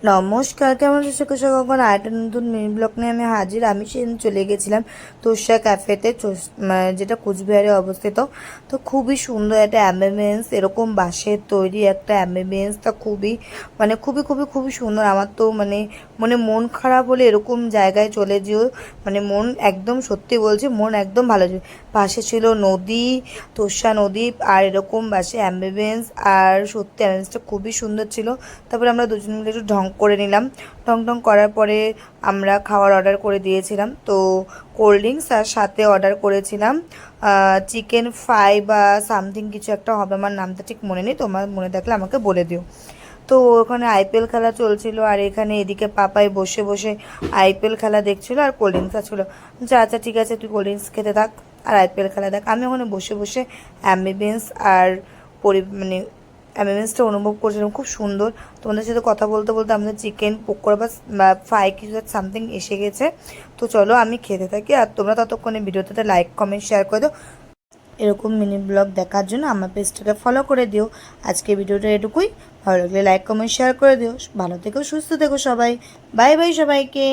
নমস্কার, কেমন আছো কখন আরেকটা নতুন মিনি ব্লগ নিয়ে আমি হাজির। আমি সেদিন চলে গেছিলাম তোষা ক্যাফেতে, যেটা কোচবিহারে অবস্থিত। তো খুবই সুন্দর একটা অ্যাম্বিয়েন্স, এরকম বাঁশের তৈরি একটা অ্যাম্বিয়েন্স, তা খুবই খুবই খুবই খুবই সুন্দর। আমার তো মন খারাপ হলে এরকম জায়গায় চলে যেও, মন একদম, সত্যি বলছি, মন একদম ভালো যাবে। পাশে ছিল নদী, তোষা নদী, আর এরকম বাসে অ্যাম্বিয়েন্স, আর সত্যি অ্যাম্বিয়েন্সটা খুবই সুন্দর ছিল। তারপরে আমরা দুজন মিলে একটু ঢং করে নিলাম। ঢং ঢং করার পরে আমরা খাবার অর্ডার করে দিয়েছিলাম। তো কোল্ড ড্রিঙ্কস আর সাথে অর্ডার করেছিলাম চিকেন ফ্রাই বা সামথিং কিছু একটা হবে, আমার নামটা ঠিক মনে নেই, তোমার মনে থাকলে আমাকে বলে দিও। তো ওখানে আইপিএল খেলা চলছিল, আর এখানে এদিকে পাপাই বসে বসে আইপিএল খেলা দেখছিল আর কোল্ড ড্রিঙ্কস ছিল। আচ্ছা আচ্ছা ঠিক আছে, তুই কোল্ড ড্রিঙ্কস খেতে থাক আর আইপিএল খেলা দেখ। আমি ওখানে বসে বসে অ্যাম্বিয়েন্স আর অ্যাম্বিয়েন্সটা অনুভব করছিলাম, খুব সুন্দর। তোমাদের সাথে কথা বলতে বলতে আমাদের চিকেন পকোড়া বা ফ্রাই কিছু সামথিং এসে গেছে। তো চলো আমি খেতে থাকি, আর তোমরা ততক্ষণে ভিডিওটাতে লাইক কমেন্ট শেয়ার করে দাও। এরকম মিনি ব্লগ দেখার জন্য আমার পেজটাকে ফলো করে দিও। আজকে ভিডিওটা এটুকুই, ভালো লাগলে লাইক কমেন্ট শেয়ার করে দিও। ভালো থেকো, সুস্থ থেকো সবাই। বাই বাই সবাইকে।